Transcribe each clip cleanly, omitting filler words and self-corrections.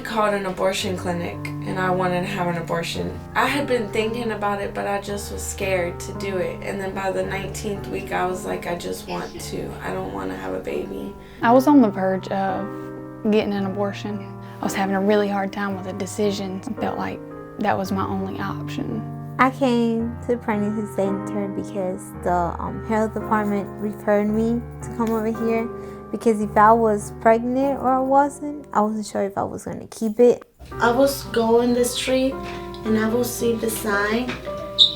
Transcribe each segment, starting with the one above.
had called an abortion clinic and I wanted to have an abortion. I had been thinking about it, but I just was scared to do it. And then by the 19th week, I was like, I just want to. I don't want to have a baby. I was on the verge of getting an abortion. I was having a really hard time with a decision. I felt like that was my only option. I came to the pregnancy center because the health department referred me to come over here, because if I was pregnant or I wasn't sure if I was going to keep it. I was going the street and I will see the sign,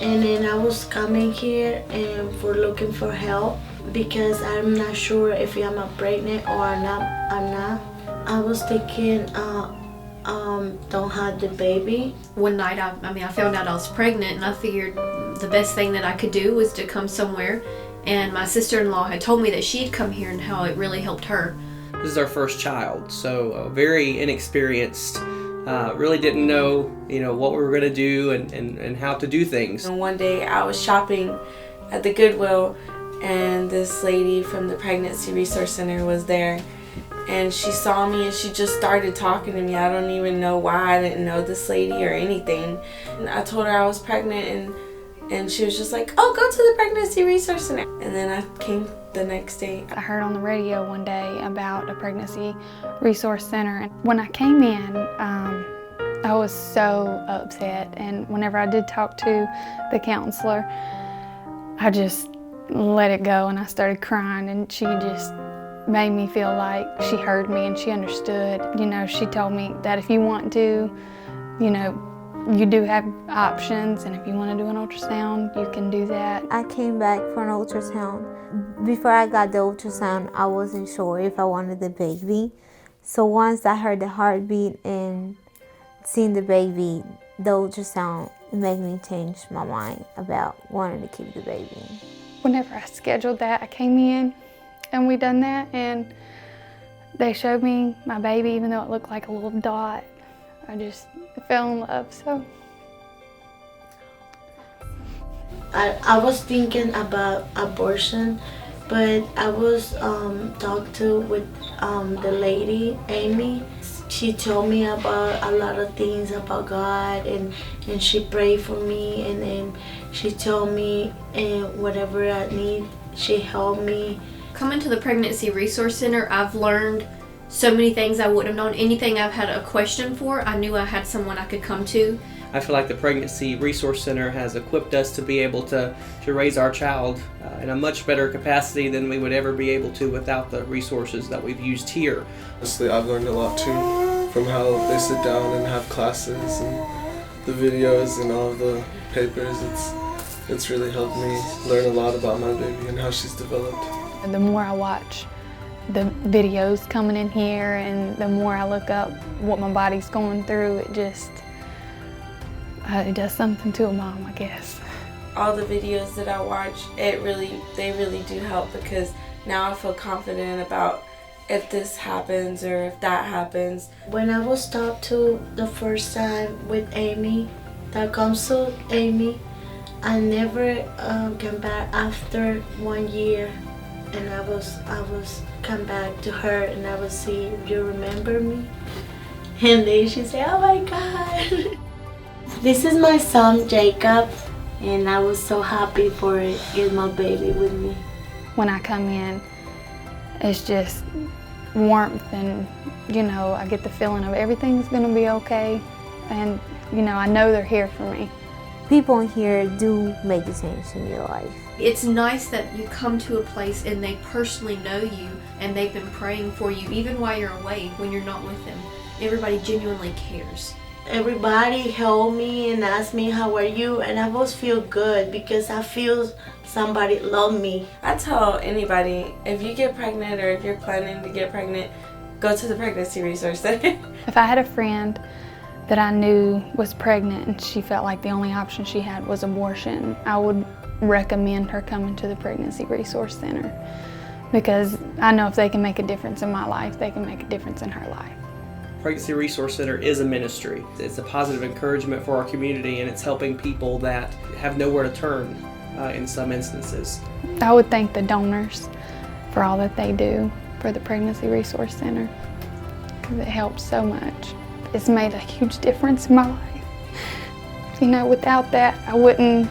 and then I was coming here and for looking for help because I'm not sure if I'm pregnant or I'm not. I was thinking don't have the baby. One night I found out I was pregnant, and I figured the best thing that I could do was to come somewhere, and my sister-in-law had told me that she'd come here and how it really helped her. This is our first child, so very inexperienced, really didn't know what we were going to do and how to do things. And one day I was shopping at the Goodwill, and this lady from the Pregnancy Resource Center was there. And she saw me and she just started talking to me. I don't even know why. I didn't know this lady or anything. And I told her I was pregnant, and she was just like, oh, go to the Pregnancy Resource Center. And then I came the next day. I heard on the radio one day about a pregnancy resource center. And when I came in, I was so upset. And whenever I did talk to the counselor, I just let it go and I started crying, and she just made me feel like she heard me and she understood. She told me that if you want to, you do have options, and if you want to do an ultrasound, you can do that. I came back for an ultrasound. Before I got the ultrasound, I wasn't sure if I wanted the baby. So once I heard the heartbeat and seen the baby, the ultrasound made me change my mind about wanting to keep the baby. Whenever I scheduled that, I came in and we done that, and they showed me my baby, even though it looked like a little dot. I just fell in love, so. I was thinking about abortion, but I was talked to with the lady, Amy. She told me about a lot of things about God, and she prayed for me, and then she told me whatever I need, she helped me. Coming to the Pregnancy Resource Center, I've learned so many things I wouldn't have known. Anything I've had a question for, I knew I had someone I could come to. I feel like the Pregnancy Resource Center has equipped us to be able to raise our child in a much better capacity than we would ever be able to without the resources that we've used here. Honestly, I've learned a lot too from how they sit down and have classes and the videos and all of the papers. It's really helped me learn a lot about my baby and how she's developed. The more I watch the videos coming in here, and the more I look up what my body's going through, it does something to a mom, I guess. All the videos that I watch, they really do help, because now I feel confident about if this happens or if that happens. When I was talked to the first time with Amy, that comes to Amy, I never came back after 1 year. And I was come back to her and I would see, do you remember me? And then she said, oh my God. This is my son Jacob, and I was so happy for it, get my baby with me. When I come in, it's just warmth, and I get the feeling of everything's gonna be okay, and I know they're here for me. People in here do make a change in your life. It's nice that you come to a place and they personally know you, and they've been praying for you even while you're away, when you're not with them. Everybody genuinely cares. Everybody helped me and asked me, how are you? And I always feel good because I feel somebody love me. I tell anybody, if you get pregnant or if you're planning to get pregnant, go to the Pregnancy Resource Center. If I had a friend that I knew was pregnant and she felt like the only option she had was abortion, I would recommend her coming to the Pregnancy Resource Center, because I know if they can make a difference in my life, they can make a difference in her life. Pregnancy Resource Center is a ministry. It's a positive encouragement for our community, and it's helping people that have nowhere to turn in some instances. I would thank the donors for all that they do for the Pregnancy Resource Center, because it helps so much. has made a huge difference in my life. You know, without that, I wouldn't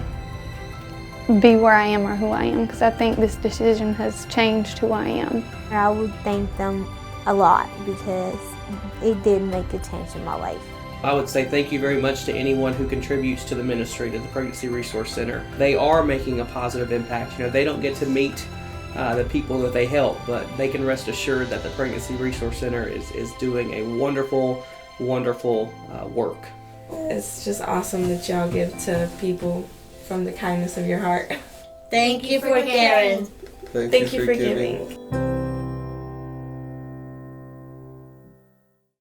be where I am or who I am, because I think this decision has changed who I am. I would thank them a lot because it did make a change in my life. I would say thank you very much to anyone who contributes to the ministry, to the Pregnancy Resource Center. They are making a positive impact. You know, they don't get to meet the people that they help, but they can rest assured that the Pregnancy Resource Center is doing a wonderful, wonderful work. It's just awesome that y'all give to people from the kindness of your heart. Thank you for caring. Thank you for giving.